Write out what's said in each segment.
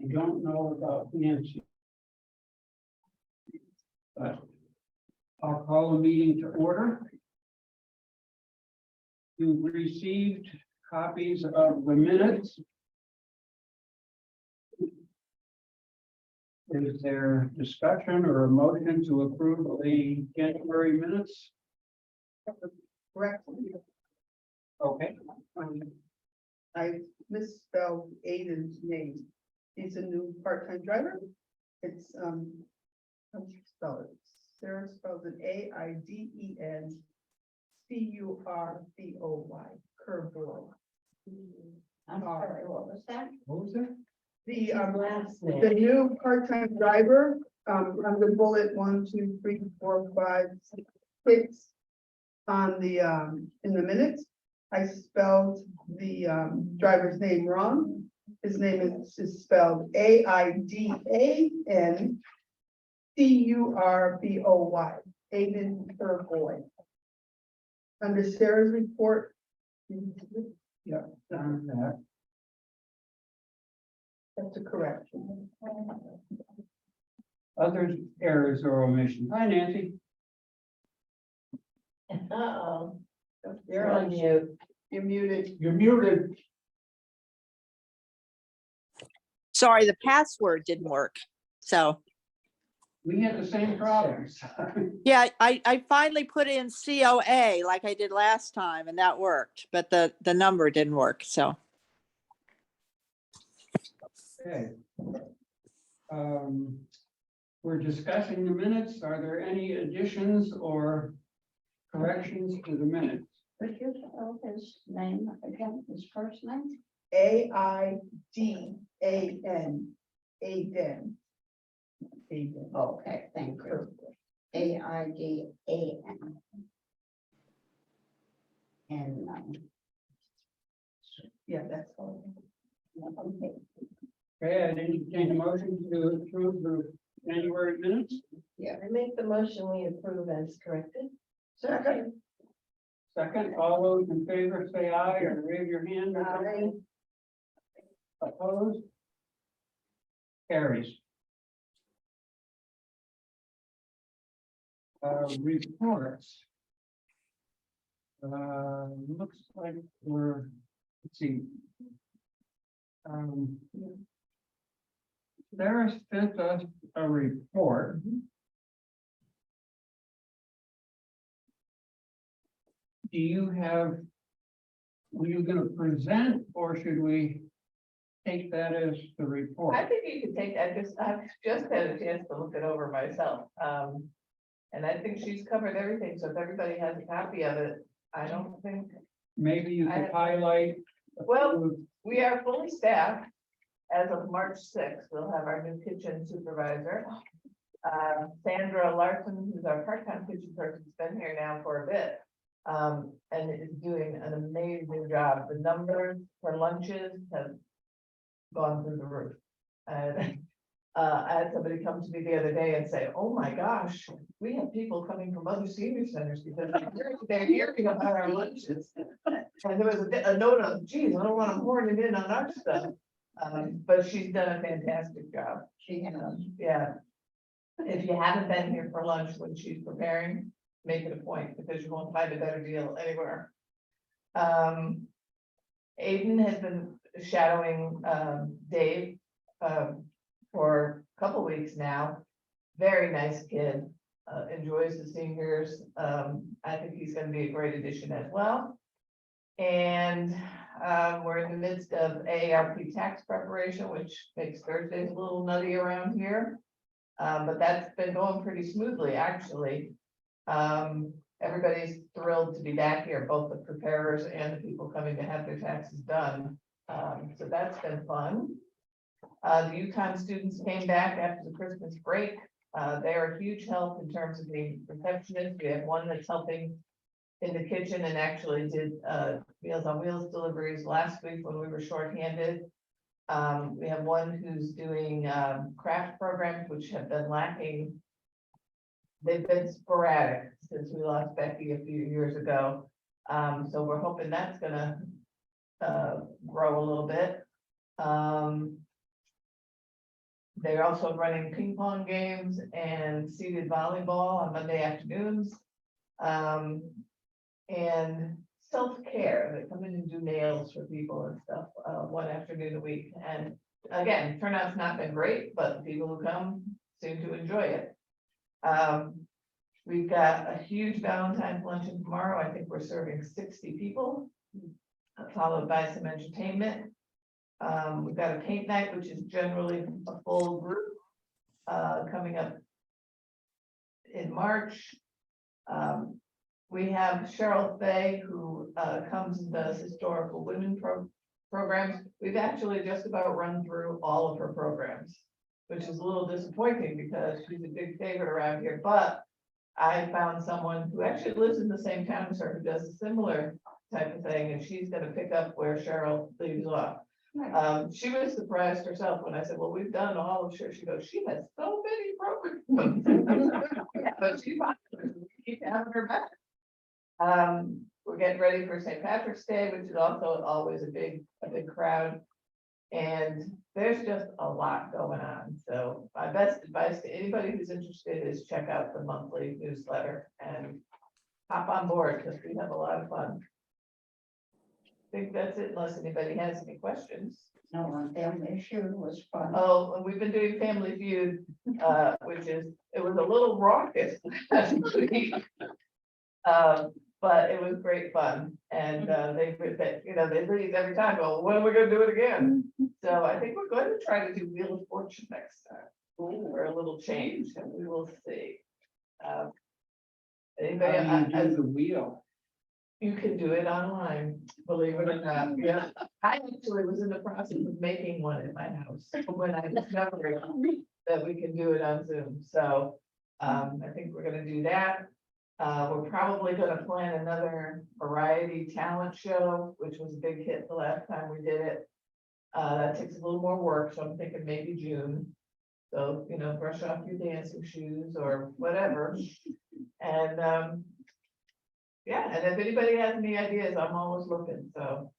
I don't know about Nancy. But I'll call the meeting to order. You've received copies of the minutes. Is there discussion or a motion to approve the January minutes? Correct. Okay, I misspelled Aiden's name. He's a new part-time driver. It's, how do you spell it? Sarah spells it AIDEN CURBOY, Curveball. I'm sorry, what was that? what was that? The, Last the name. new part-time driver, on the bullet 1, 2, 3, 4, 5, 6. On the, in the minutes, I spelled the, driver's name wrong. His name is spelled AIDAN CURBOY, Aiden Curboy. Under Sarah's report. Yeah, done that. That's a correction. Other errors or omissions. Hi, Nancy. Uh-oh, you're on mute. You're muted. You're muted. Sorry, the password didn't work. So, We had the same problems. yeah, I finally put in COA like I did last time and that worked, but the number didn't work. So, Okay. We're discussing the minutes. Are there any additions or corrections to the minutes? Would you spell his name again, his first name? AIDAN, Aiden. Aiden. Okay, thank you. AIDAN. And, Yeah, that's all. okay, Okay, I entertain a motion to approve the January minutes. yeah, I make the motion, we approve as corrected. Second. Second, all those in favor say aye or raise your hand. Aye. Opposed? Carries. Reports. Looks like we're, let's see. Sarah sent us a report. Do you have, were you gonna present or should we take that as the report? I think you could take, I've just had a chance to look it over myself. And I think she's covered everything, so if everybody has a copy of it, I don't think, Maybe you could I- highlight. Well, we are fully staffed. As of March 6th, we'll have our new kitchen supervisor. Sandra Larson, who's our part-time kitchen person, has been here now for a bit. And is doing an amazing job. The numbers for lunches have gone through the roof. And I had somebody come to me the other day and say, oh my gosh, we have people coming from other senior centers because they're hearing about our lunches. And there was a note of, geez, I don't want to horn it in on our stuff. But she's done a fantastic job. She has. Yeah. If you haven't been here for lunch when she's preparing, make it a point because you won't find a better deal anywhere. Aiden has been shadowing Dave for a couple weeks now. Very nice kid, enjoys the seniors. I think he's going to be a great addition as well. And we're in the midst of AARP tax preparation, which makes Thursdays a little nutty around here. But that's been going pretty smoothly, actually. Everybody's thrilled to be back here, both the preparers and the people coming to have their taxes done. So that's been fun. The UConn students came back after the Christmas break. They are a huge help in terms of the receptionist. We have one that's helping in the kitchen and actually did Meals on Wheels deliveries last week when we were shorthanded. We have one who's doing craft programs, which have been lacking. They've been sporadic since we lost Becky a few years ago. So we're hoping that's gonna grow a little bit. They're also running ping pong games and seated volleyball on Monday afternoons. And self-care, they come in and do nails for people and stuff, one afternoon a week. And again, turnout's not been great, but the people who come seem to enjoy it. We've got a huge Valentine's luncheon tomorrow. I think we're serving 60 people, followed by some entertainment. We've got a paint night, which is generally a full group, coming up in March. We have Cheryl Fay, who comes and does historical women programs. We've actually just about run through all of her programs, which is a little disappointing because she's a big favorite around here, but I found someone who actually lives in the same town as her, who does a similar type of thing, and she's gonna pick up where Cheryl leaves off. She was surprised herself when I said, well, we've done all of her. She goes, she has so many programs. But she's popular. We keep having her back. We're getting ready for St. Patrick's Day, which is also always a big crowd. And there's just a lot going on. So my best advice to anybody who's interested is check out the monthly newsletter and hop on board because we have a lot of fun. I think that's it, unless anybody has any questions. No, on Family Feud was fun. Oh, and we've been doing Family Feud, which is, it was a little raucous last week. But it was great fun, and they leave every time, go, when are we gonna do it again? So I think we're going to try to do Wheel of Fortune next time, for a little change, and we will see. Anybody, How do you do the wheel? you can do it online, believe it or not, yeah. I actually was in the process of making one in my house when I discovered that we can do it on Zoom, so I think we're gonna do that. We're probably gonna plan another variety talent show, which was a big hit the last time we did it. That takes a little more work, so I'm thinking maybe June. So, brush off your dancing shoes or whatever. And, yeah, and if anybody has any ideas, I'm always looking, so.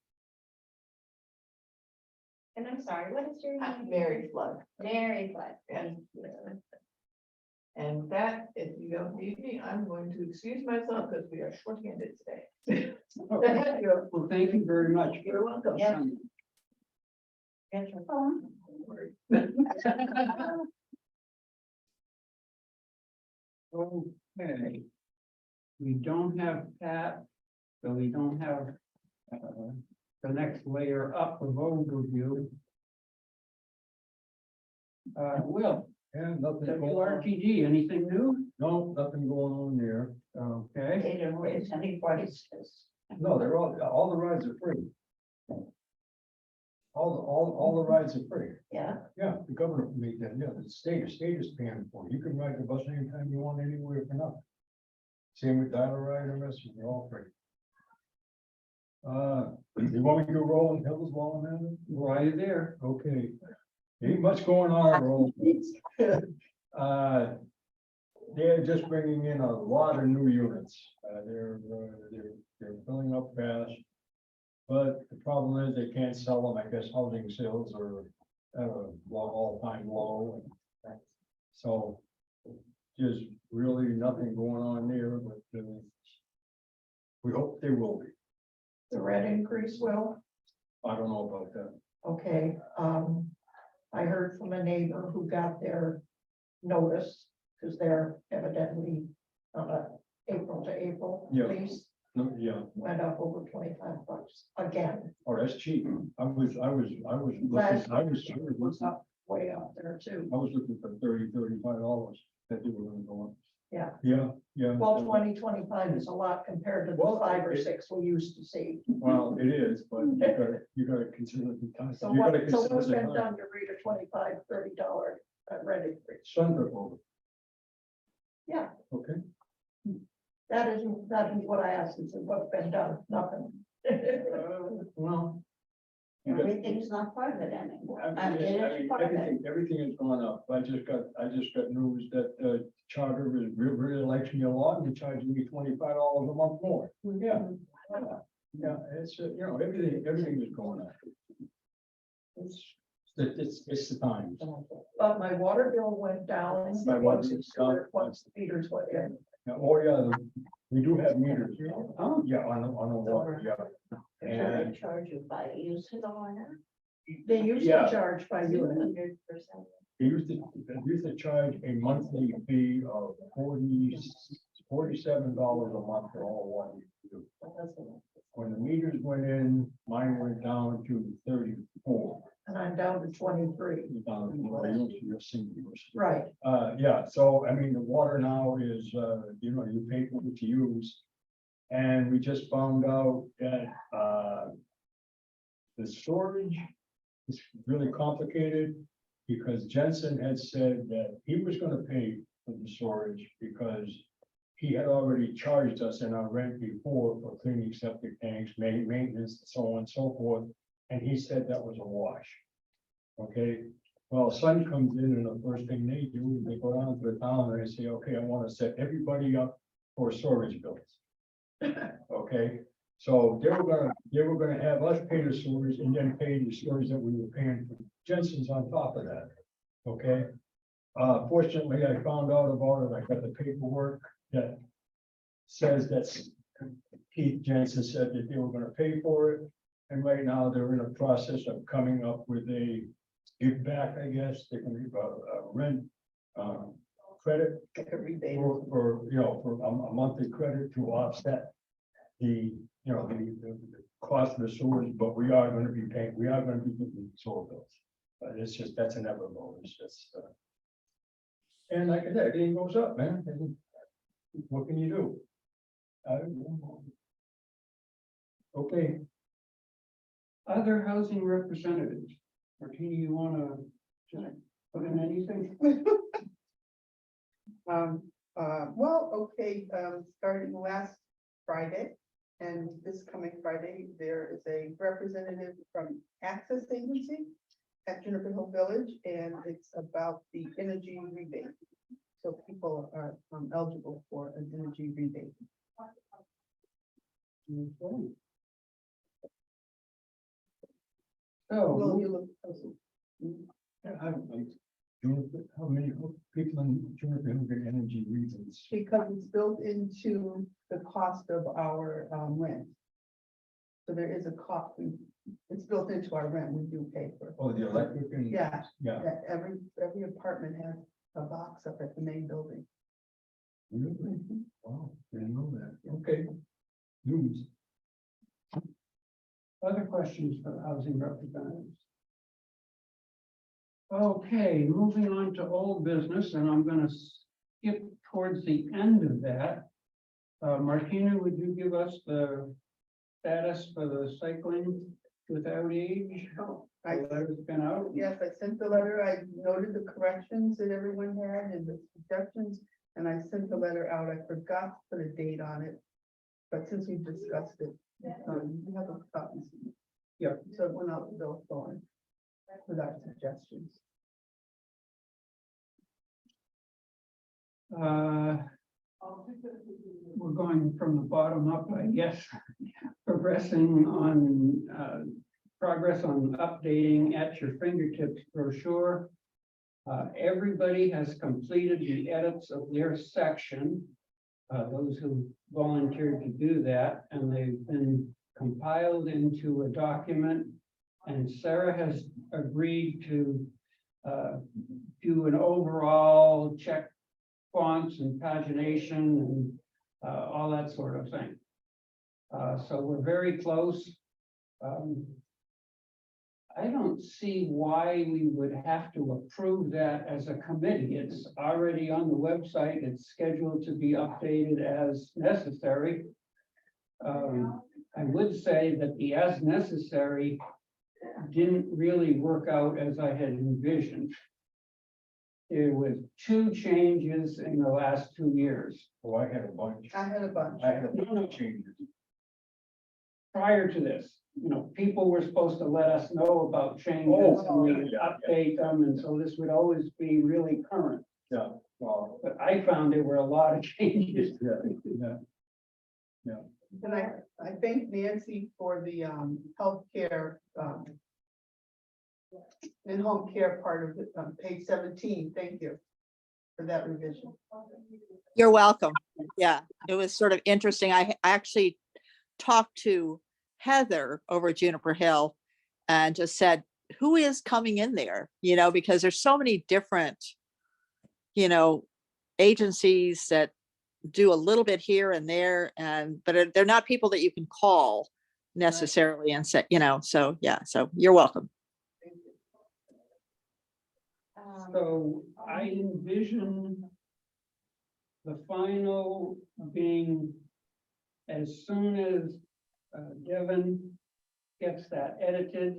And I'm sorry, what is your I'm name? Mary Flood. Mary Flood. Yeah. And that, if you don't need me, I'm going to excuse myself because we are shorthanded today. Okay. Well, thank you very much. You're welcome. Yeah. Get your phone. Okay. We don't have Pat, so we don't have the next layer up of overview. Will, Yeah, nothing going on. WRTG, anything new? No, nothing going on there. Okay, They didn't raise any prices. No, they're all the rides are free. All the rides are free. Yeah, Yeah, the governor made that, yeah, the state is paying for it. You can ride the bus anytime you want, anywhere for nothing. Same with Dial Ride and rest, they're all free. You want me to go Rolling Hills while I'm at it? why are you there? Okay. Ain't much going on, Rolling Hills. They're just bringing in a lot of new units. They're filling up fast. But the problem is they can't sell them. I guess housing sales are at a all-time low. So there's really nothing going on there, but we hope they will be. The rent increase will, I don't know about that. okay, I heard from a neighbor who got their notice, because they're evidently on a April to April Yeah. lease, No, yeah, went up over $25 again. oh, that's cheap. I was looking, I Was up way up there too. was looking for $35 that they were gonna go up. Yeah. Yeah, yeah. Well, 2025 is a lot compared to the Well, 5 or it- 6 we used to see. Well, it is, but you gotta consider the time. So You what, gotta so consider what's the been time. done to read a $25, $30 rent increase? Sunbrook over. Yeah. Okay, That isn't what I asked, is what's been done, nothing. Well, you got- everything's not private anymore. Everything has gone up. I just got news that Charter really likes me a lot and charging me $25 a month more. Yeah. Yeah, it's, everything is going up. It's the times. But my water bill went down. My water bill's down. Once the meters went in. Now, oh, yeah, we do have meters. Oh, yeah, on the water, yeah. So And they charge you by usage on it. They usually Yeah. charge by unit. 100%. they used to charge a monthly fee of $47 a month for all water. When the meters went in, mine went down to 34. And I'm down to 23. You're seeing. Right. Yeah, so I mean, the water now is, you pay for what you use. And we just found out that, the storage is really complicated. Because Jensen had said that he was gonna pay for the storage because he had already charged us in our rent before for cleaning septic tanks, maintenance, and so on and so forth. And he said that was a wash. Okay, well, Sun comes in and the first thing they do, they go down to the town and they say, okay, I want to set everybody up for storage bills. Okay, so they were gonna have us pay the storage and then pay the storage that we were paying for Jensen's on top of that. Okay, fortunately, I found out about it. I got the paperwork that says that Keith Jensen said that they were gonna pay for it. And right now, they're in a process of coming up with a give back, I guess, they can give a rent credit Like a rebate. for a monthly credit to offset the cost of the sewers, but we are gonna be getting sewer bills. But it's just, that's inevitable, it's just, and like I said, everything goes up, man. What can you do? Okay, Other housing representatives, Martina, you wanna just put in anything? Starting last Friday and this coming Friday, there is a representative from Access Agency at Juniper Hill Village, and it's about the energy rebate. So people are eligible for an energy rebate. Okay. Will So, you look? how many people in Juniper Hill get energy reasons? Because it's built into the cost of our rent. So there is a cost, it's built into our rent, we do pay for. Oh, the electric and. Yeah, Yeah. that every apartment has a box up at the main building. Really? Wow, didn't know that. Okay. News. other questions for the housing representatives? Okay, moving on to old business, and I'm gonna skip towards the end of that. Martina, would you give us the status for the cycling without age? Oh, The I, letter's been out. yes, I sent the letter, I noted the corrections that everyone had and the suggestions, and I sent the letter out, I forgot to put a date on it. But since we discussed it, we have a copy. Yep. So it went out to Bill Thorne with our suggestions. We're going from the bottom up, I guess, progressing on, progress on updating at your fingertips brochure. Everybody has completed the edits of their section. Those who volunteered to do that, and they've been compiled into a document. And Sarah has agreed to do an overall check fonts and pagination and all that sort of thing. So we're very close. I don't see why we would have to approve that as a committee. It's already on the website. It's scheduled to be updated as necessary. I would say that the as necessary didn't really work out as I had envisioned. There was 2 changes in the last 2 years. Oh, I had a bunch. I had a bunch. I had a bunch of changes. Prior to this, people were supposed to let us know about changes and we would update them, and so this would always be really current. Yeah, well, But I found there were a lot of changes. yeah. And I thank Nancy for the healthcare And home care part of it, on page 17, thank you for that revision. You're welcome. Yeah, it was sort of interesting. I actually talked to Heather over at Juniper Hill and just said, who is coming in there? You know, because there's so many different, you know, agencies that do a little bit here and there, and but they're not people that you can call necessarily and say, you know, so yeah, so you're welcome. So I envision the final being as soon as Devin gets that edited,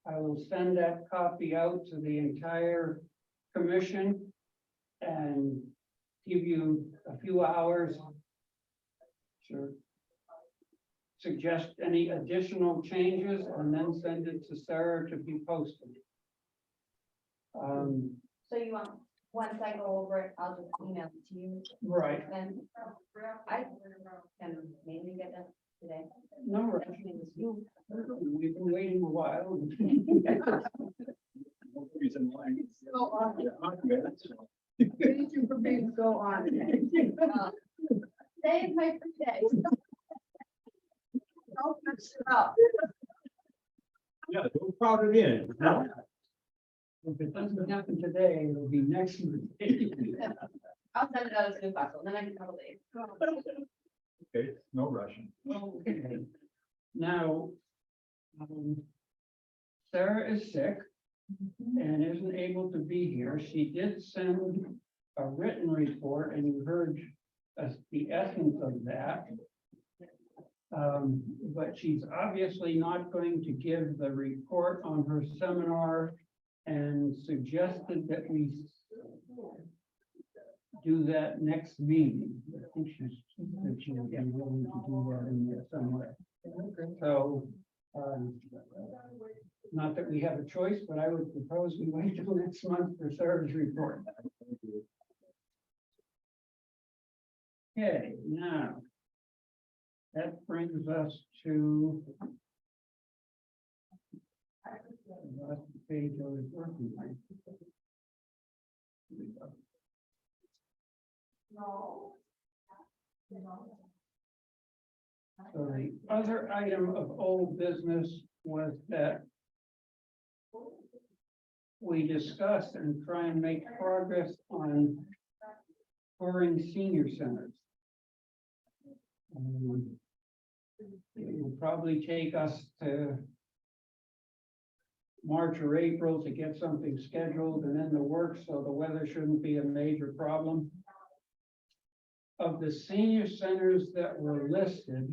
I will send that copy out to the entire commission and give you a few hours to suggest any additional changes and then send it to Sarah to be posted. So you want, once I go over it, I'll just email it to you, Right, then I can maybe get it today. no, rush. You. We've been waiting a while. Reason why. So on, Yeah, that's all. thank you for being so on. Save my free day. Don't mess it up. Yeah, we're proud of it. If it doesn't happen today, it'll be next Monday. I'll send it out as soon as possible, then I can couple days. Okay, no rushing. Okay. Now, Sarah is sick and isn't able to be here. She did send a written report and you heard the essence of that. But she's obviously not going to give the report on her seminar and suggested that we do that next meeting. I think that she would be willing to do that in there somewhere. So, not that we have a choice, but I would propose we wait till next month for Sarah's report. Okay, now. That brings us to. the last page I was working on. Here we go. So the other item of old business was that we discussed and try and make progress on touring senior centers. It will probably take us to March or April to get something scheduled and in the works, so the weather shouldn't be a major problem. Of the senior centers that were listed,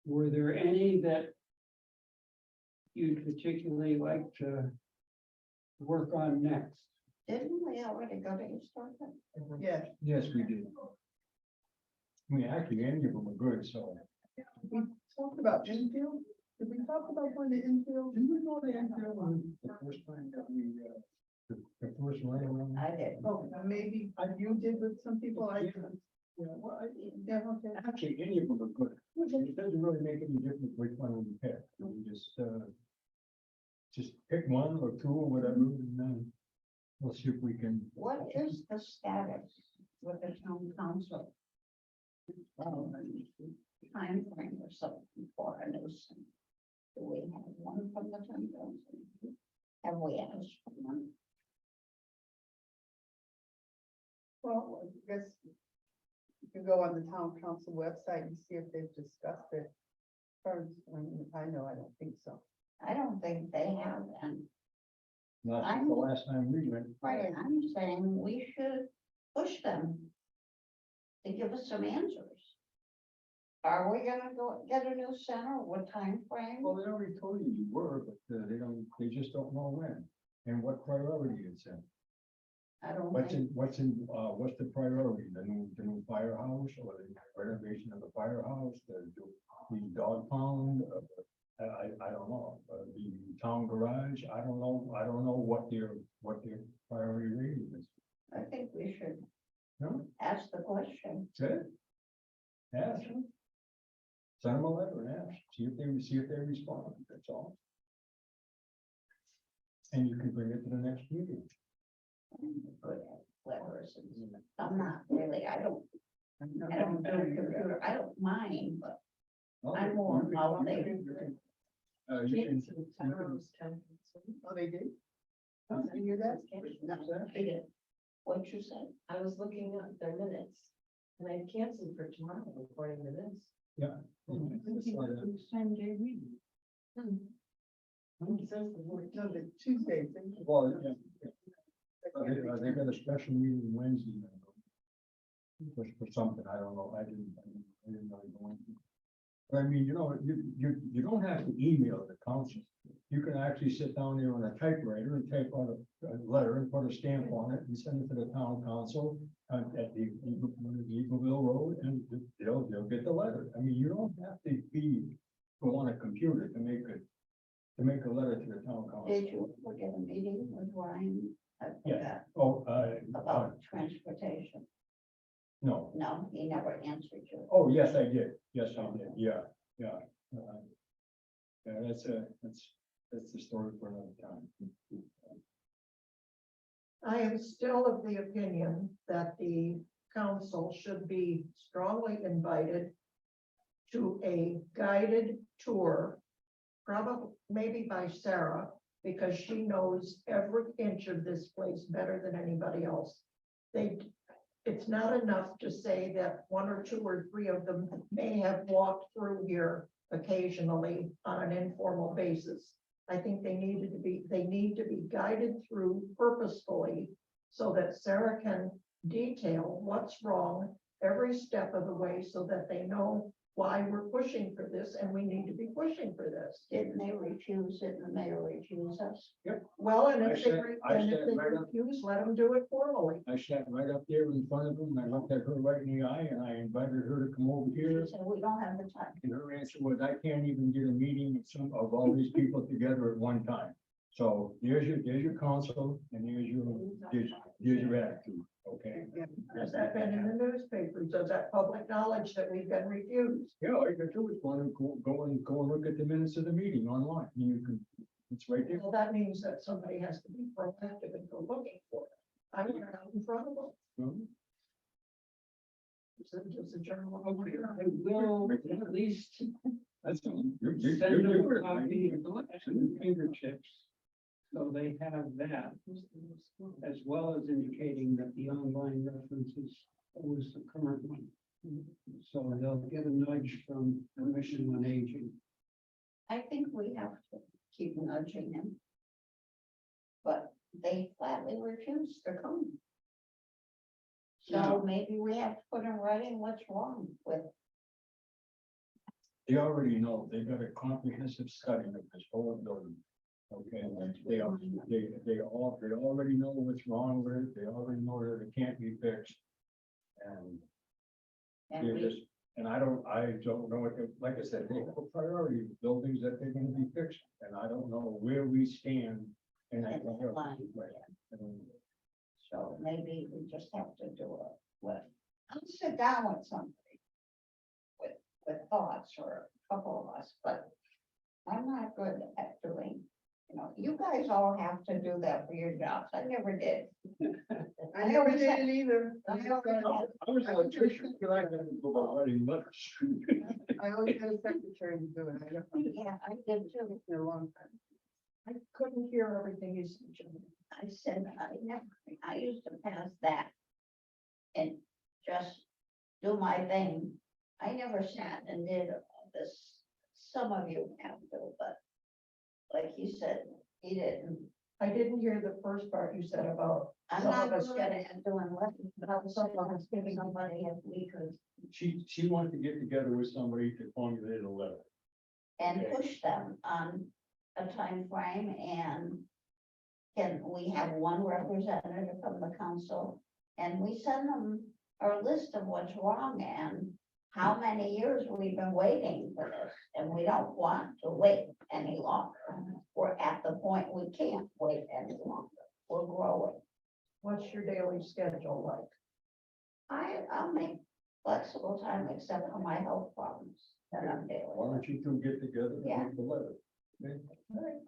were there any that you'd particularly like to work on next? Didn't we already go to historical? Yes, Yes, we did. I mean, actually, any of them are good, so. we talked about infield. Did we talk about going to infield? Didn't we go to Enfield on the first time that we, the first round around? I did. Oh, maybe you did with some people. Yeah, well, Yeah, okay. actually, any of them are good. It doesn't really make any difference which one we pick. We just pick one or two or whatever, and then we'll see if we can. What is the status with the town council? Time frame or something for a new center? Do we have one from the town council? Have we asked for one? Well, I guess you can go on the town council website and see if they've discussed it. First, I know, I don't think so. I don't think they have, and Not since the last time we went. right, I'm saying we should push them to give us some answers. Are we gonna go get a new center? What time frame? Well, they already told you were, but they just don't know when and what priority it's in. I don't What's think, what's the priority? The new firehouse or the renovation of the firehouse, the dog pound? I don't know. The town garage, I don't know what their priority rating is. I think we should No, ask the question. that's it. Ask them. Send them a letter and ask, see if they respond, that's all. And you can bring it to the next meeting. Good at letters and I'm not really, I don't do computer, I don't mind, but I'm more outdated. You can, Oh, they did? Oh, I hear that? No, they did. What'd you say? I was looking at their minutes and I canceled for tomorrow according to this. Same day meeting. It says the word. No, the Tuesday. well, yeah. They got a special meeting Wednesday. For something, I don't know, I didn't really go into. But I mean, you don't have to email the council. You can actually sit down there on a typewriter and type out a letter and put a stamp on it and send it to the town council at the Eagleville Road, and they'll get the letter. I mean, you don't have to go on a computer to make a letter to the town council. Did you forget a meeting with Ryan? I Yes. forgot Oh, about transportation. no. No, he never answered you. Oh, yes, I did. Yes, I did. Yeah. Yeah, that's the story for another time. I am still of the opinion that the council should be strongly invited to a guided tour, probably, maybe by Sarah, because she knows every inch of this place better than anybody else. It's not enough to say that one or two or three of them may have walked through here occasionally on an informal basis. I think they need to be guided through purposefully so that Sarah can detail what's wrong every step of the way so that they know why we're pushing for this and we need to be pushing for this. Didn't they refuse it and the mayor refused us? Well, and I if said- they right up- refuse, let them do it formally. I sat right up there in front of them, and I looked at her right in the eye, and I invited her to come over here. She said, we don't have the time. And her answer was, I can't even get a meeting of all these people together at one time. So there's your counsel, and there's your attitude, okay? Has that been in the newspapers? Is that public knowledge that we've been refused? Yeah, all you can do is go and look at the minutes of the meeting online, and you can, it's right there. Well, that means that somebody has to be proactive and go looking for it. I went out in front of them. Mhm. Does the journal? I will at least That's. send You're them a doing it. copy of the fingertips. So they have that, as well as indicating that the online reference is always the current one. So they'll get a nudge from Commission on Aging. I think we have to keep nudging them. But they flatly refuse to come. So maybe we have to put in writing what's wrong with, They already know, they've got a comprehensive study of this whole building. Okay, they already know what's wrong with it, they already know that it can't be fixed. And and they're we, just, and I don't know what, like I said, they have a priority of buildings that they're gonna be fixed, and I don't know where we stand. And I in don't that know. line. And So maybe we just have to do it with, I'll sit down with somebody. With thoughts or a couple of us, but I'm not good at doing, you guys all have to do that for your jobs. I never did. I never did it either. I never did. I was an electrician, but I didn't go about writing letters. I always had a secretary to do it. I don't know. Yeah, I did too. In a long time. I couldn't hear everything you said, Jim. I said, I used to pass that. And just do my thing. I never sat and did this. Some of you have to, but like you said, he didn't. I didn't hear the first part you said about I'm some not of us good getting. at doing letters, but I was Some of us giving somebody if we could She wanted to get together with somebody to formulate a letter. and Okay. push them on a time frame. And can we have one representative from the council? And we send them our list of what's wrong and how many years we've been waiting for this. And we don't want to wait any longer. We're at the point we can't wait any longer. We're growing. What's your daily schedule like? I'll make flexible time except for my health problems that I'm dealing Why with. don't you two get together and Yeah. make the letter? Okay?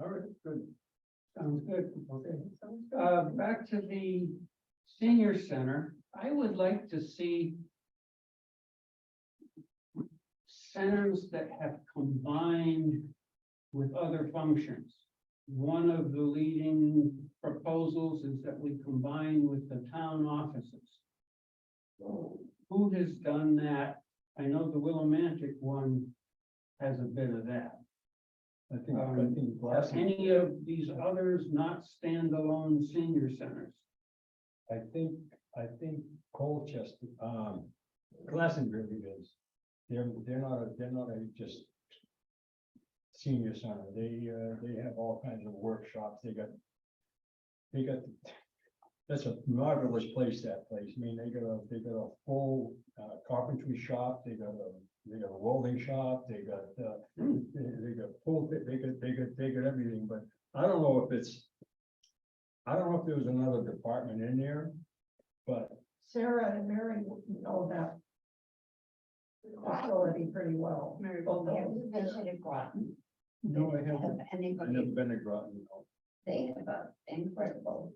All right, good. Sounds good. Okay. Back to the senior center, I would like to see centers that have combined with other functions. One of the leading proposals is that we combine with the town offices. Who has done that? I know the Willimantic one has a bit of that. I think Are Glasson, any of these others not standalone senior centers? I think Colchester, Glastonbury is. They're not a just senior center. They have all kinds of workshops. They got, that's a marvelous place, that place. I mean, they got a full carpentry shop. They got a welding shop. They got full, they got everything, but I don't know if there was another department in there, but Sarah and Mary know that facility pretty well. Mary, Both of Have them. you visited Groton? no, I haven't. Have I've never anybody, been to Groton. No. they have an incredible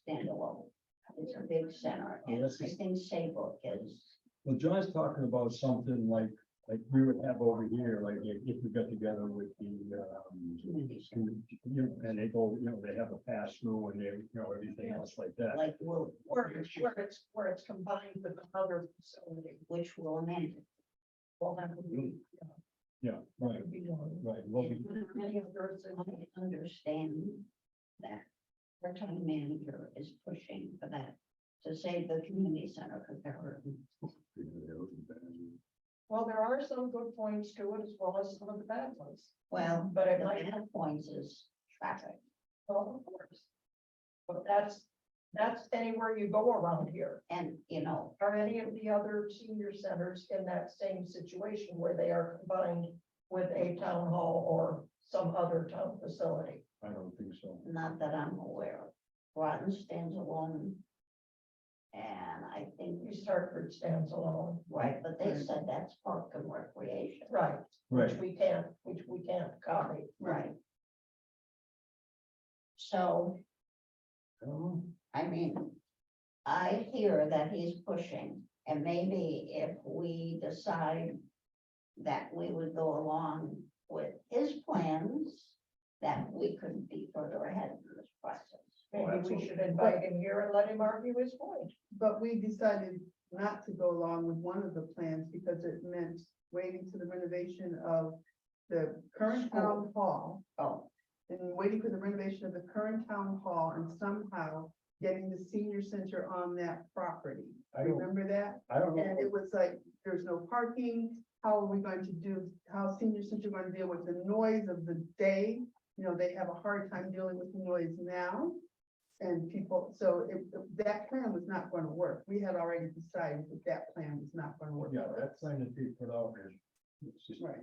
standalone. It's a big center, Oh, and that's I just- think Saybrook is, Well, John's talking about something like we would have over here, like if we got together with the, community center, and they go, they have a pass through and they, everything else like that. like will, Where it's combined with another facility. which will amend. Well, that would be. Yeah, right, would be one. right. Well, Many of those in- I understand that our town manager is pushing for that to save the community center because they're hurting. Well, there are some good points to it as well as some of the bad ones. Well, But it the might, bad points is traffic. well, of course. But that's anywhere you go around here. And, Are any of the other senior centers in that same situation where they are combined with a town hall or some other town facility? I don't think so. not that I'm aware of. Groton stands alone. And I think, East Hartford stands alone. right, but they said that's park and recreation. Right, Right. which we can't copy. Right. So, I mean, I hear that he's pushing, and maybe if we decide that we would go along with his plans, that we could be further ahead in this process. Maybe we should invite him here and let him argue his point. but we decided not to go along with one of the plans because it meant waiting to the renovation of the current town hall. Oh, And waiting for the renovation of the current town hall and somehow getting the senior center on that property. I don't, Remember that? I don't And know. it was like, there's no parking, how are we going to do, how senior center going to deal with the noise of the day? They have a hard time dealing with the noise now. And people, so that plan was not going to work. We had already decided that that plan was not going to work. Yeah, that plan that they put out is. It's just, Right.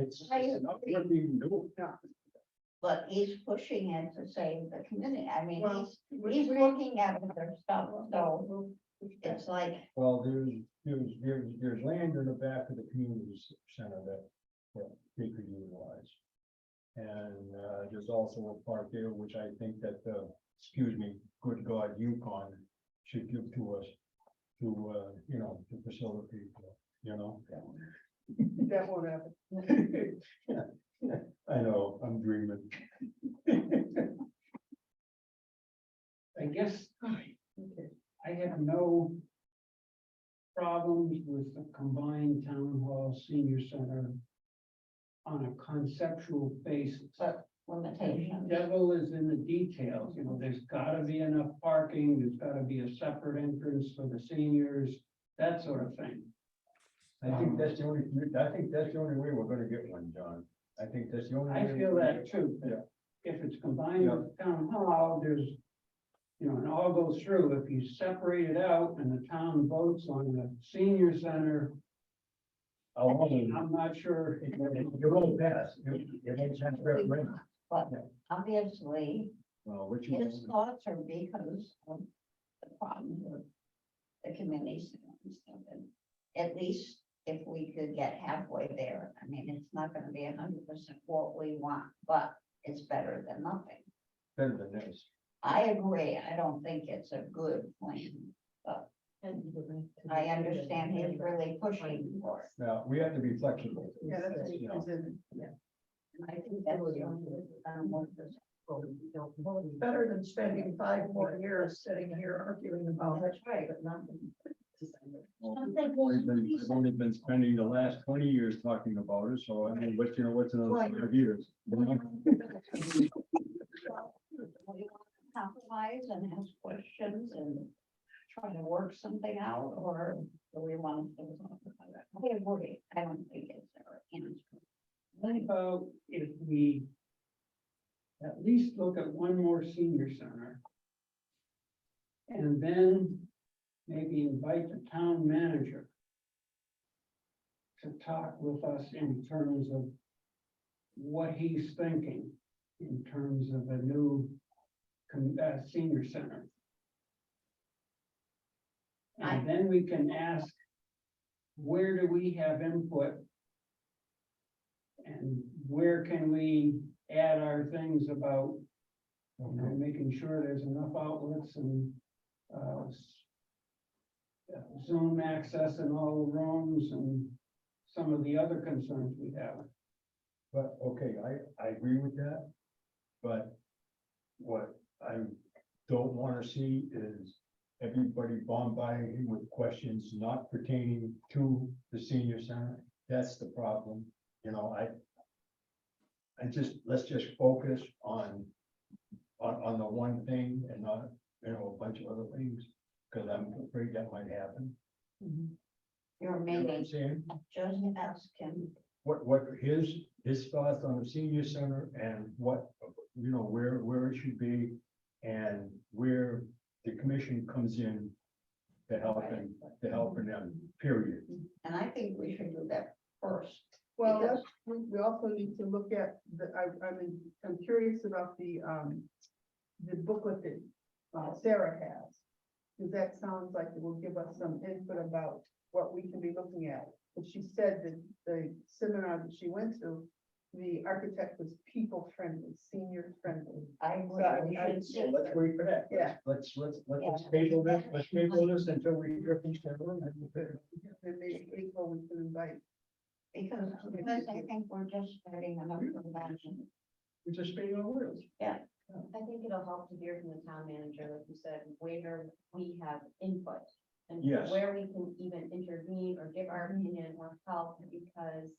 it's not working, no. but he's pushing it to save the community. I mean, Well, he's looking at other stuff, so it's like, Well, there's land in the back of the community center that they could utilize. And, there's also a park there, which I think that, good God, Yukon should give to us to facilitate, That won't happen. I know, I'm dreaming. I guess I have no problems with the combined town hall senior center on a conceptual basis. but limitations. Devil is in the details, there's gotta be enough parking, there's gotta be a separate entrance for the seniors, that sort of thing. I think that's the only way we're gonna get one, John. I think that's the only. I way feel we're gonna that get- too. Yeah. If it's combined with town hall, there's, and all goes through, if you separate it out and the town votes on the senior center, Alone, I'm not sure. it won't pass. It won't pass that way. But obviously, Well, what you. his thoughts are because of the problems with the community center and stuff. And at least if we could get halfway there, I mean, it's not gonna be 100% what we want, but it's better than nothing. better than this. I agree. I don't think it's a good plan, but I understand he's really pushing for it. Now, we have to be flexible. Yeah, that's what You he know. presented. And I think that's the only way to work this. Better than spending 5 more years sitting here arguing about it. That's right. But not. I've only been spending the last 20 years talking about it, so I mean, what's another 5 years? We want to compromise and ask questions and try to work something out, or do we want to? I agree. I don't think it's our answer. What about if we at least look at one more senior center? And then maybe invite the town manager to talk with us in terms of what he's thinking in terms of a new senior center. And then we can ask, where do we have input? And where can we add our things about, you know, making sure there's enough outlets and Zoom access in all the rooms and some of the other concerns we have. But, okay, I agree with that, but what I don't wanna see is everybody bombarding him with questions not pertaining to the senior center. That's the problem, you know, let's just focus on the one thing and not, you know, a bunch of other things, because I'm afraid that might happen. Your You know what I'm meeting, saying? just ask him. What his thoughts on the senior center and what, you know, where it should be and where the commission comes in to help them, period. And I think we should do that first. Well, Because- we also need to look at I'm curious about the booklet that Sarah has. Because that sounds like it will give us some input about what we can be looking at. But she said that the seminar that she went to, the architect was people friendly, senior friendly. I agree. We should see. Let's wait for that. Yeah. Let's Yeah. table this, until we hear from Sarah. And maybe April we can invite. Because I think we're just starting another convention. We just made our words. I think it'll help to hear from the town manager, like you said, where we have input. And Yes. where we can even intervene or give our opinion or help, because.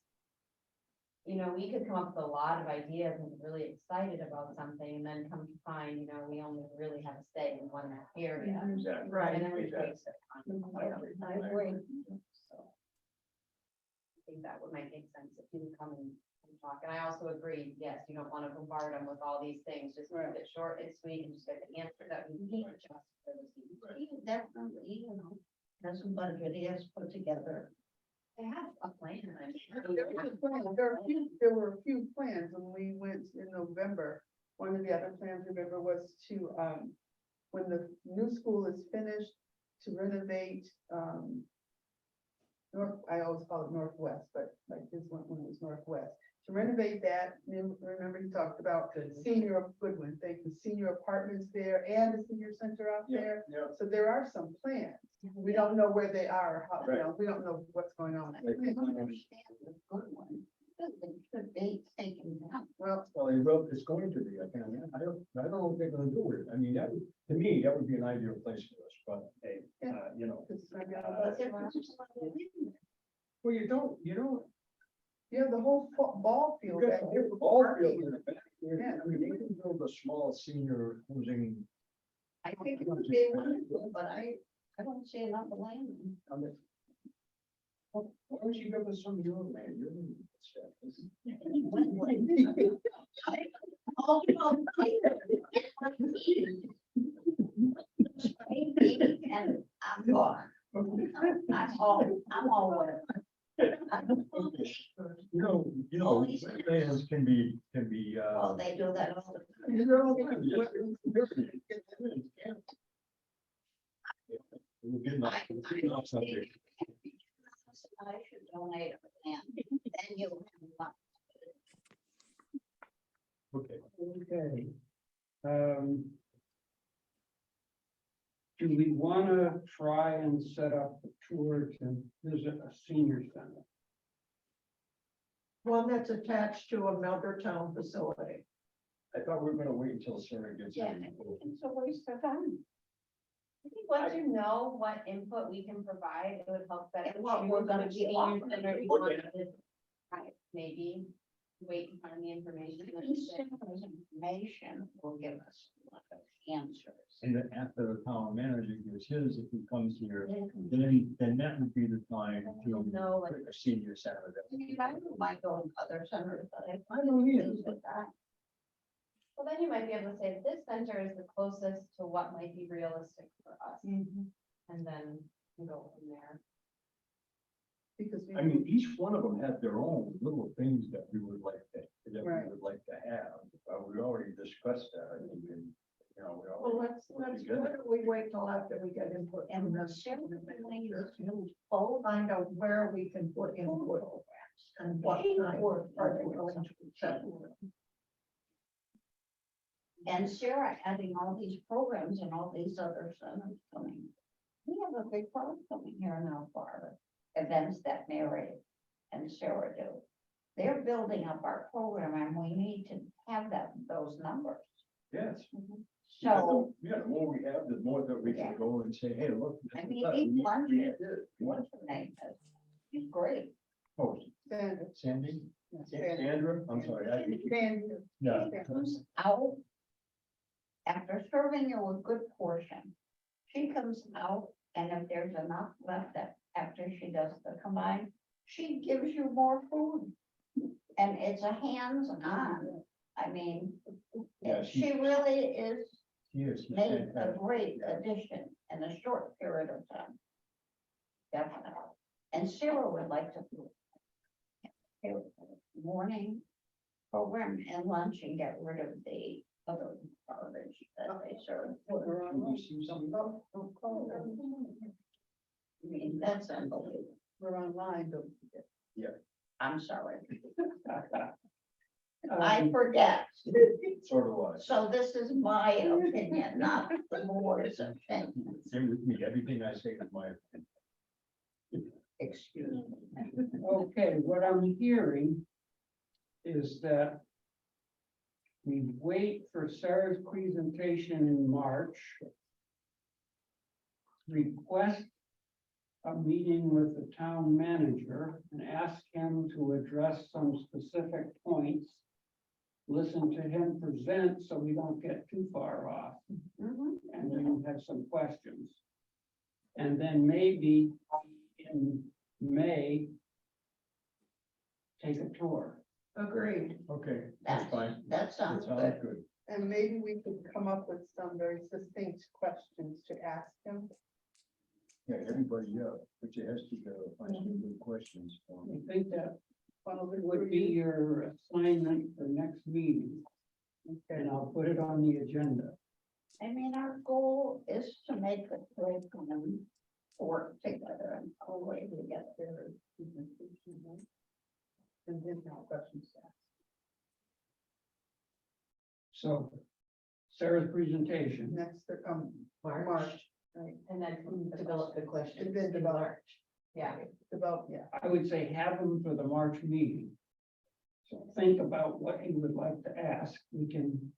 You know, we could come up with a lot of ideas and be really excited about something, and then come to find, you know, we only really have a say in one area. Right. And then we waste it. I agree. So. I think that would make sense if you would come and talk, and I also agree, yes, you don't want to bombard them with all these things, just keep it short and sweet and just get the answer that we need. He definitely, you know, has some budget he has put together. They have a plan, I'm sure. There were a few plans when we went in November. One of the other plans, remember, was to, when the new school is finished, to renovate, I always call it Northwest, but like this one was Northwest. To renovate that, remember he talked about senior Goodwin, thank you, senior apartments there and a senior center out there. Yeah. So there are some plans. We don't know where they are, how, you know, we don't know what's going on. I don't understand the good one. It should be taken down. Well, He wrote, it's going to be, I don't know what they're gonna do with it. I mean, to me, that would be an ideal place for us, but hey, you know. it's like, But there are some Well, you don't, you have the whole ball you field got back the there. whole ball field in the back. Yeah. I mean, they can build a small senior housing. I think it would be wonderful, but I don't see enough land. Why don't you give us some of your land? You're in the- And I'm gone. I'm all with it. You know, plans can be, Oh, they do that all the time. We're getting off- we're getting off subject. I should donate a land, then you'll have lots. Okay. Okay. Do we want to try and set up a tour to visit a senior center? One that's attached to a Melbourne facility. I thought we were gonna wait until Sarah gets Yeah, in. it's a waste of time. I think once you know what input we can provide, it would help better. And what we're gonna be choose offering. which center you want to- Right, maybe wait and find the information. Information will give us a lot of answers. And then after the town manager gives his, if he comes here, Then- then that would be the time You'll to know, like- put a senior center. I mean, I don't mind going to other centers, but I don't either. pleased with that. Well, then you might be able to say this center is the closest to what might be realistic for us, and then go from there. Because we. I mean, each one of them had their own little things that we would like Right. we would like to have. We already discussed that, I think, and, you know, we all. Well, let's, why don't we wait till after we get input from And them? certainly is full Find out where we can put input and what time are they going to accept. And Sarah adding all these programs and all these other centers coming. We have a big problem coming here now for our events that Mary and Sarah do. They're building up our program and we need to have those numbers. Yes. So, Yeah, the more we have, the more that we can go and say, hey, look. this I is mean, us. these We lunches, did this. what's her name is? She's great. Oh, Sandra. Sandy? Sandra. Sandra, I'm sorry. Sandra. Yeah. She comes out after serving you a good portion. She comes out and if there's enough left after she does the combined, she gives you more food. And it's a hands-on. I mean, Yeah, she really is Yes. made a great addition in a short period of time. Definitely. And Sarah would like to do morning program and lunch and get rid of the other garbage that they serve. You see something? I mean, that's unbelievable. We're online, don't forget. I'm sorry. I forget. Sort of was. So this is my opinion, not the board's opinion. Same with me, everything I say is my opinion. Excuse me. Okay, what I'm hearing is that we wait for Sarah's presentation in March. Request a meeting with the town manager and ask him to address some specific points. Listen to him present so we don't get too far off Mhm. and then have some questions. And then maybe in May, take a tour. Agreed. Okay, that's fine. That That sounds sounds good. good. And maybe we could come up with some very succinct questions to ask him. Yeah, everybody, but you has to find some good questions for me. I think that Funnel it would through be you. your assignment for next meeting, and I'll put it on the agenda. I mean, our goal is to make the curriculum work together and all way to get there. And then have questions to ask. So Sarah's presentation, Next, March. March, right, And then develop the questions. And then in develop. March. Yeah. develop, yeah. I would say have them for the March meeting. So think about what you would like to ask. We can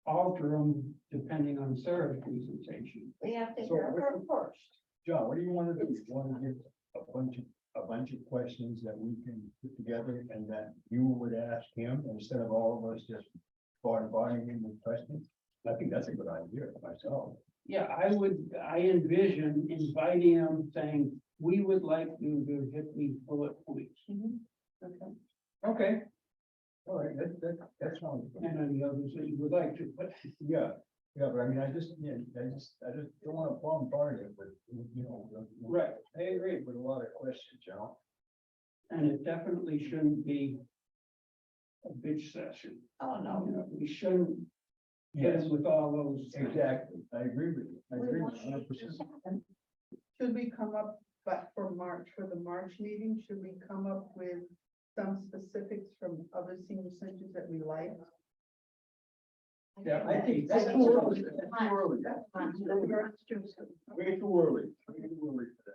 alter them depending on Sarah's presentation. We have to So hear what- her first. John, what do you want to do? You want to give a bunch of questions that we can put together and that you would ask him instead of all of us just bombarding him with questions? I think that's a good idea myself. Yeah, I envision inviting them saying, we would like you to hit these bullet points. Okay. Okay. All right, that sounds good. And any others that you would like to, but Yeah, but I mean, I just don't want to bombard it with, you know. right, I agree. With a lot of questions, you know? And it definitely shouldn't be a bitch session. Oh, You no. know, we shouldn't get them with all those. things. Exactly, I agree with you, I We agree want with you 100%. to happen. Should we come up, but for March, for the March meeting, should we come up with some specifics from other senior centers that we like? Yeah, I think That's that's too too early. That's too early. Way too early. Way too early for that.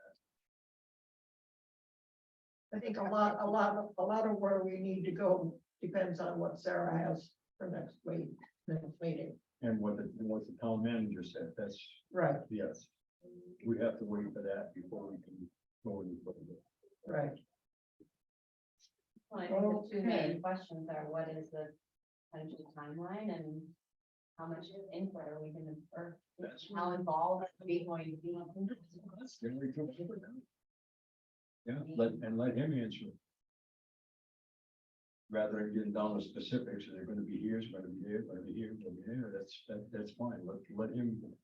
I think a lot of where we need to go depends on what Sarah has for next week, next meeting. And what the town manager said, that's, Right, yes. We have to wait for that before we can go any further. right. Well, I think the two Okay. main questions are what is the potential timeline and how much input are we gonna, or That's- how involved are we going to be? That's the only thing over now. Yeah, let him answer. it. Rather than getting down to specifics, they're gonna be here, it's gonna be here, gonna be here, gonna be there, that's fine, let him.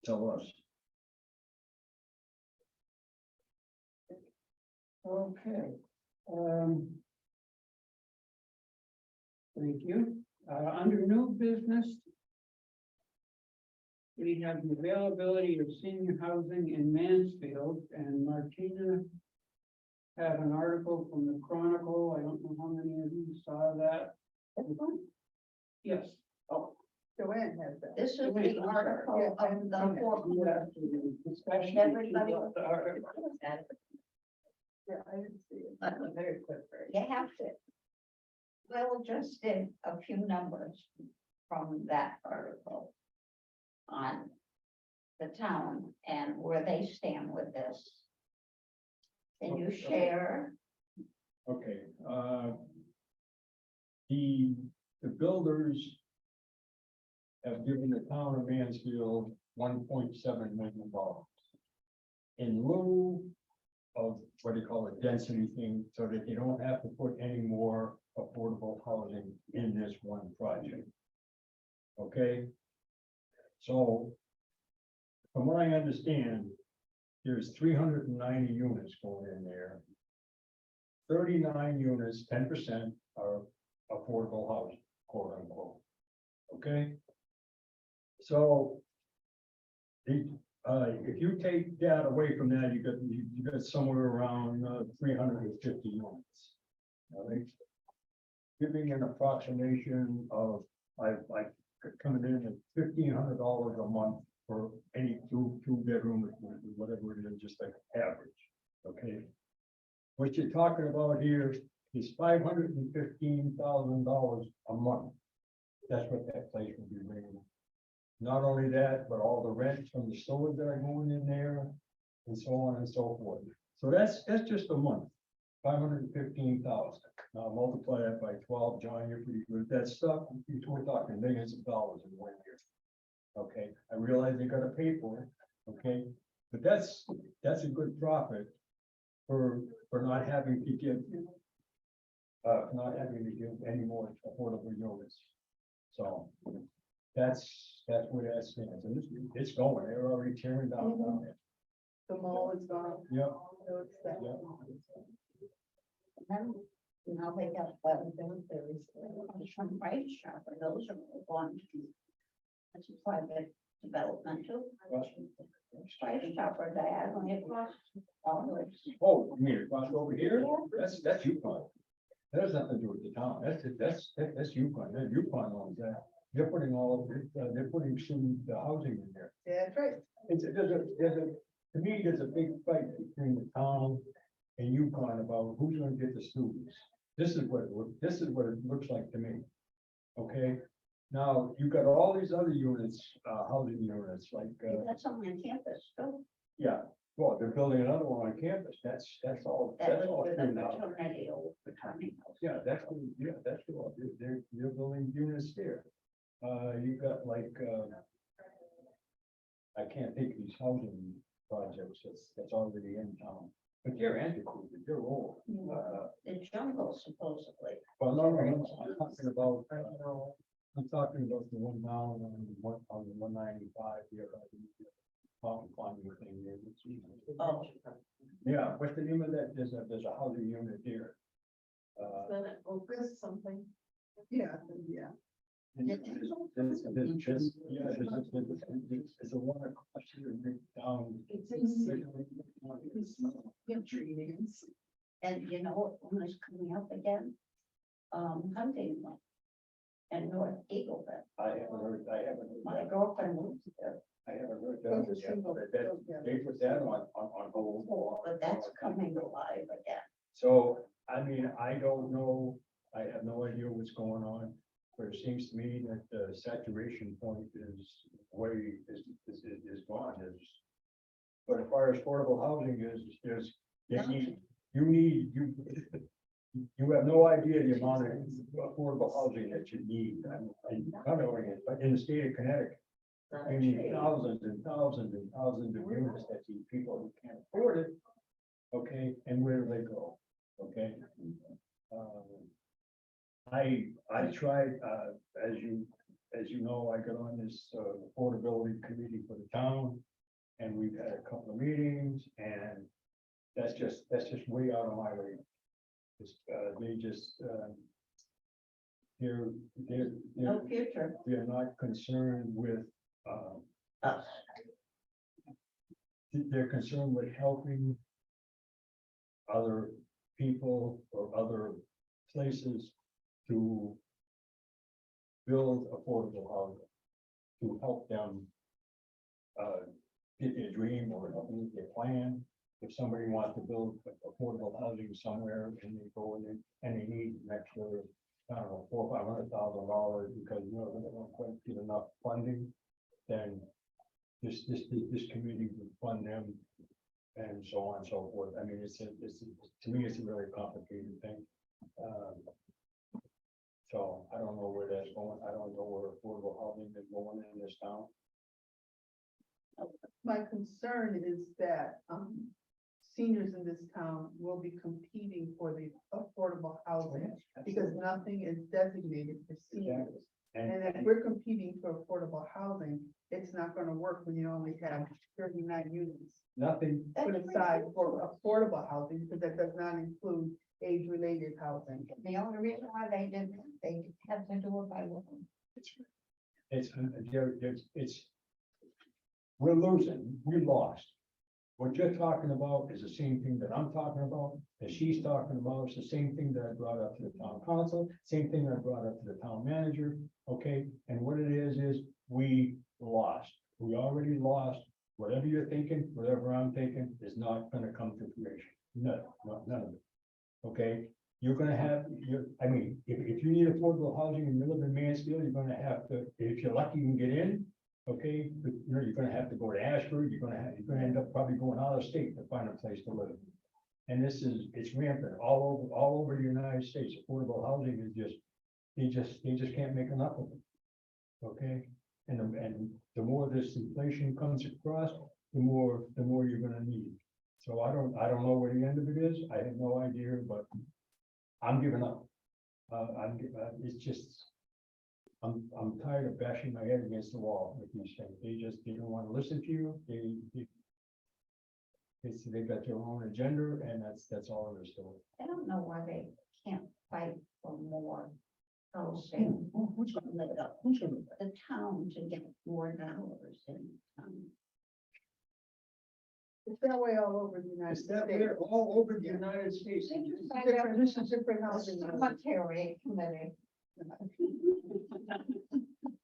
Tell us. Okay. Thank you. Under new business. We have the availability of senior housing in Mansfield, and Martina had an article from the Chronicle. I don't know how many of you saw that. Yes. Oh. Joanne has that. This is Wait, the I'm sorry. article of the Okay. four. Yeah, especially Everybody- about the article. Yeah, I didn't see it. Very quick. You have to. We'll just did a few numbers from that article on the town and where they stand with this. Can you share? Okay, the builders. Have given the town of Mansfield $1.7 million. In lieu of what do you call it, density thing, so that they don't have to put any more affordable housing in this one project. Okay? So. From what I understand, there's 390 units going in there. 39 units, 10% are affordable housing, quote unquote. Okay? So. If you take that away from that, you got somewhere around 350 units. All right. Giving an approximation of, like, coming in at $1,500 a month for any two bedroom, whatever it is, just like average, okay? What you're talking about here is $515,000 a month. That's what that place will be bringing. Not only that, but all the rent from the stores that are going in there, and so on and so forth. So that's just a month, 515,000. Now multiply that by 12, John, you're pretty good at that stuff. We're talking millions of dollars in 1 year. Okay, I realize they gotta pay for it, okay, but that's a good profit for not having to give. Not having to give any more affordable units. So that's where that stands, and it's going, they're already tearing down there. The mall is gone. Yep, So it's that. yep. Then, now they got, well, there's some price shopper, those are going to. That's a private development too. Price shopper, that only costs dollars. Oh, you mean across over here? That's Yukon. That has nothing to do with the town. That's Yukon. That Yukon owns that. They're putting they're putting some the housing in there. Yeah, that's right. To me, there's a big fight between the town and Yukon about who's gonna get the students. This is what it looks like to me. Okay, now you've got all these other units, housing units, like, That's only on campus, too. yeah, well, they're building another one on campus. That's all. That's all where the through now. fraternity, old fraternity. house. Yeah, that's what, they're building units there. You got like, I can't think of these housing projects that's already in town, but they're antiquated, they're old. The jungle supposedly. Well, no, I'm talking about, I'm talking about the one down on the 195 here. Mountain climbing thing there. Oh. Yeah, what's the name of that? There's a housing unit there. Then it opens something. Yeah. There's a one across here, right down. And you know what one is coming up again? Hunting one. in North Eagleville. I haven't heard My that. girlfriend lives there, I haven't heard Those that are yet, single- but that, those, yeah. they put that on hold. but that's coming alive again. So, I mean, I don't know, I have no idea what's going on, but it seems to me that the saturation point is is gone, but as far as affordable housing is, you have no idea the amount of affordable housing that you need, and not only, but in the state of Connecticut, you need thousands and thousands and thousands of units that these people who can't afford it, okay, and where do they go? Okay. I tried, as you know, I got on this affordability committee for the town. And we've had a couple of meetings, and that's just way out of my way. They just, they're, No future. they're not concerned with, Us. they're concerned with helping other people or other places to build affordable housing, to help them get their dream or help meet their plan. If somebody wants to build affordable housing somewhere and they go in and they need an extra, I don't know, $400,000 or $500 because, you know, they don't quite get enough funding, then this committee would fund them and so on and so forth. I mean, to me, it's a very complicated thing. So I don't know where that's going. I don't know where affordable housing is going in this town. My concern is that, seniors in this town will be competing for the affordable housing because nothing is designated for seniors. And if we're competing for affordable housing, it's not gonna work when you only have 39 units Nothing, put aside for affordable housing, because that does not include age-related housing. The only reason why they did, they had to do it by law. it's, we're losing, we lost. What you're talking about is the same thing that I'm talking about, that she's talking about, it's the same thing that I brought up to the town council, same thing I brought up to the town manager, okay? And what it is we lost, we already lost, whatever you're thinking, whatever I'm thinking, is not gonna come to fruition, none of it. Okay, you're gonna have, I mean, if you need affordable housing and you live in Mansfield, you're gonna have to, if you're lucky, you can get in. Okay, but you know, you're gonna have to go to Ashford, you're gonna end up probably going out of state to find a place to live. And it's rampant all over the United States. Affordable housing is they just can't make enough of it. Okay, and the more this inflation comes across, the more you're gonna need. So I don't know where the end of it is. I have no idea, but I'm giving up. It's just, I'm tired of bashing my head against the wall with these things. They don't want to listen to you. They got their own agenda, and that's all there is to it. I don't know why they can't fight for more housing. Who's gonna make up? Who's gonna? The town to get more dollars in. It's that way all over the United Is that States. where all over the United States? This is different housing. Cemetery committee,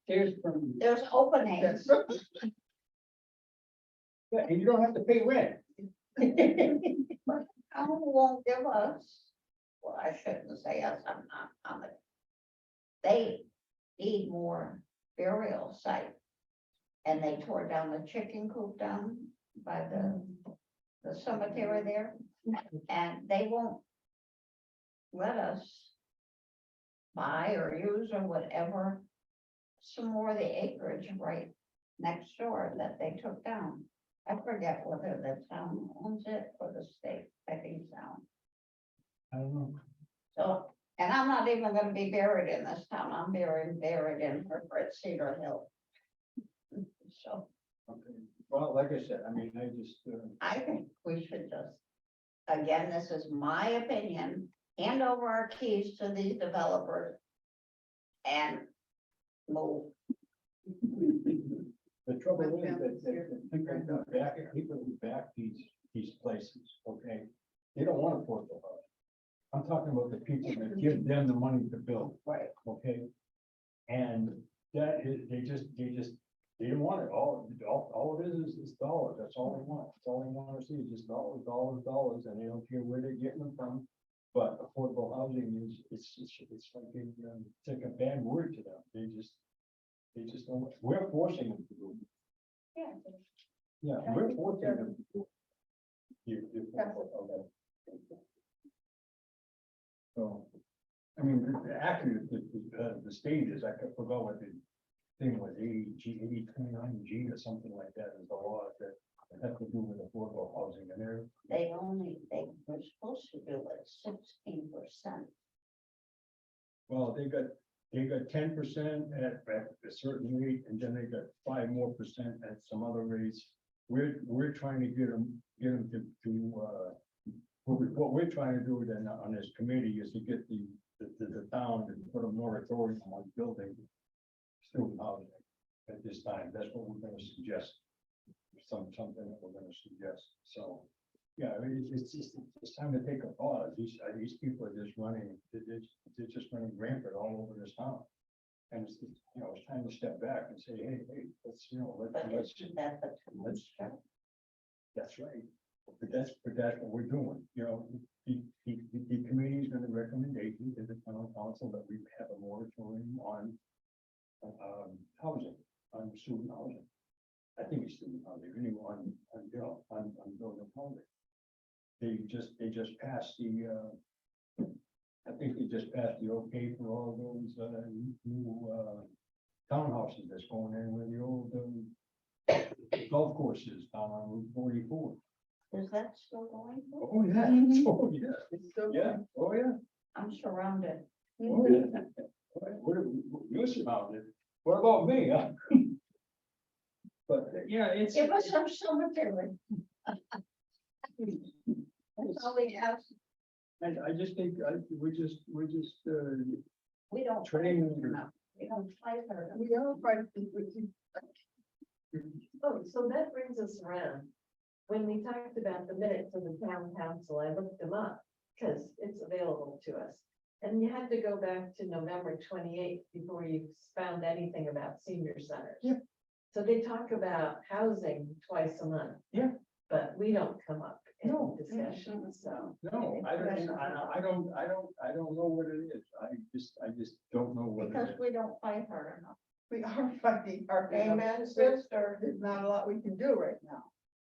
Here's from, there's openings. That's- Yeah, and you don't have to pay rent. But town won't give us, well, I shouldn't say us, I'm not on it. They need more burial site. And they tore down the chicken coop down by the cemetery there, and they won't let us buy or use or whatever some more of the acreage right next door that they took down. I forget whether the town owns it or the state, I think so. I don't know. So, and I'm not even gonna be buried in this town, I'm buried in Herbert Cedar Hill. So Okay. Well, like I said, I mean, I think we should just, again, this is my opinion, hand over our keys to these developers. And move. the trouble is that people who back these places, okay? They don't want affordable housing. I'm talking about the people that give them the money to build, Right. okay? And they didn't want it, all it is dollars, that's all they want, that's all they want to see, is just dollars, dollars, dollars, and they don't care where they're getting them from. But affordable housing is, it's like, it's like a bad word to them, they just don't, we're forcing them to do it. Yeah. Yeah, we're forcing them to do it. Okay. So, I mean, actually, the stages, I forgot what the thing was, 8029G or something like that is the law that has to do with affordable housing, and they're, They were supposed to do it 16%. well, they got 10% at a certain rate, and then they got 5% more at some other rates. We're trying to get them what we're trying to do then on this committee is to get the town to put a moratorium on building student housing at this time. That's what we're gonna suggest. Something that we're gonna suggest. So, yeah, I mean, it's time to take a pause. These people are just running, they're just running rampant all over this town. And it's, it's time to step back and say, hey, let's, But let's, isn't that the town's job? that's right. But that's what we're doing, the committee is gonna recommendation to the town council that we have a moratorium on housing, on student housing. I think it's student housing, anyone, on building housing. They just passed I think they just passed the okay for all those, new, townhouses that's going in with the old, golf courses down on Route 44. Is that still going? Oh, yeah, oh, yeah, It's still. yeah, oh, yeah. I'm surrounded. Oh, yeah. You're surrounded. What about me, huh? But, Yeah, it's. Give us some cemetery. That's all we have. I just think, we're just, We don't. Training. We don't fight her. We are fighting with you. Oh, so that brings us around. When we talked about the minutes of the town council, I looked them up because it's available to us. And you had to go back to November 28th before you found anything about senior centers. Yeah. So they talk about housing twice a month. Yeah. But we don't come up in No. discussion, so. no, I don't know what it is. I just don't know what it Because is. we don't fight her enough. We are fighting our. Amen, sister. There's not a lot we can do right now.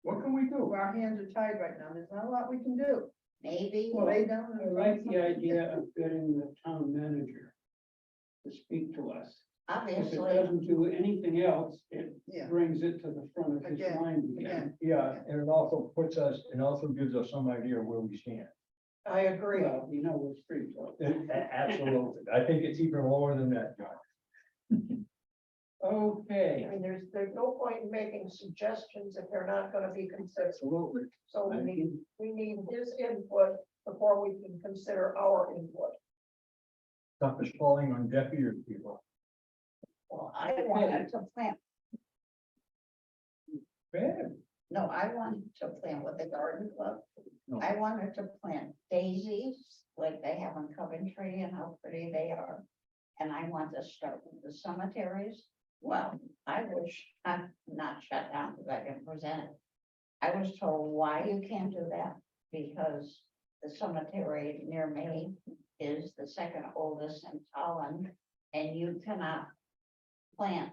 What can we do? Our hands are tied right now. There's not a lot we can do. Maybe. Lay down. I and- like the idea of getting the town manager to speak to us. If it Obviously, doesn't do anything else, it Yeah, brings it to the front of his Again, mind again. again. Yeah, and it also gives us some idea where we stand. I agree. Well, we're free to. Absolutely. I think it's even lower than that, John. Okay, I mean, there's no point in making suggestions if they're not gonna be considered. Absolutely. So we need his input before we can consider our input. Stuff is falling on deaf ears, people. well, I wanted to plant, Bad. no, I wanted to plant with the garden club. No. I wanted to plant daisies like they have in Coventry and how pretty they are. And I want to start with the cemeteries. Well, I was not shut down because I didn't present it. I was told why you can't do that, because the cemetery near me is the second oldest in Holland, and you cannot plant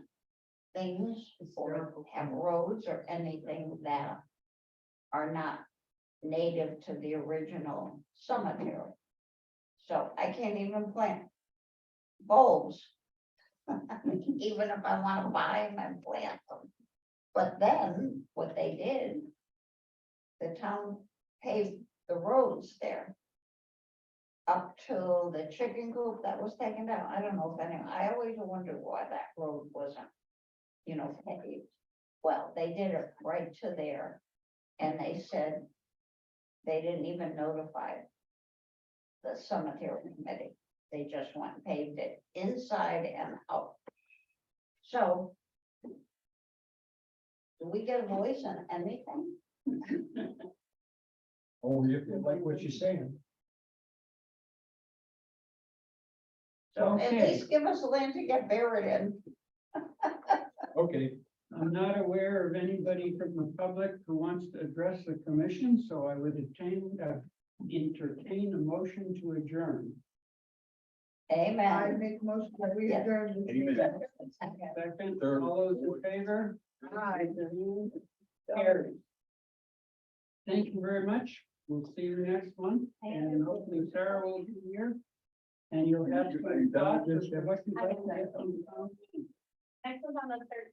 things or have roads or anything that are not native to the original cemetery. So I can't even plant bulbs. Even if I want to buy them and plant them. But then what they did, the town paved the roads there. Up to the chicken coop that was taken down. I don't know if anyone, I always wondered why that road wasn't, paved. Well, they did it right to there. And they said they didn't even notify the cemetery committee. They just went and paved it inside and out. So. Do we get a voice in anything? Oh, you like what you're saying. So at Okay. least give us land to get buried in. Okay, I'm not aware of anybody from the public who wants to address the commission, so I would entertain a motion to adjourn. I Amen. make most that we Yeah. adjourn. this Amen. meeting. Second, Third. all those in favor? Aye. Carried. Thank you very much. We'll see you next month, and hopefully Sarah will be here. And you'll have some thoughts as to what you'd like to get from the council. Next one's on the third.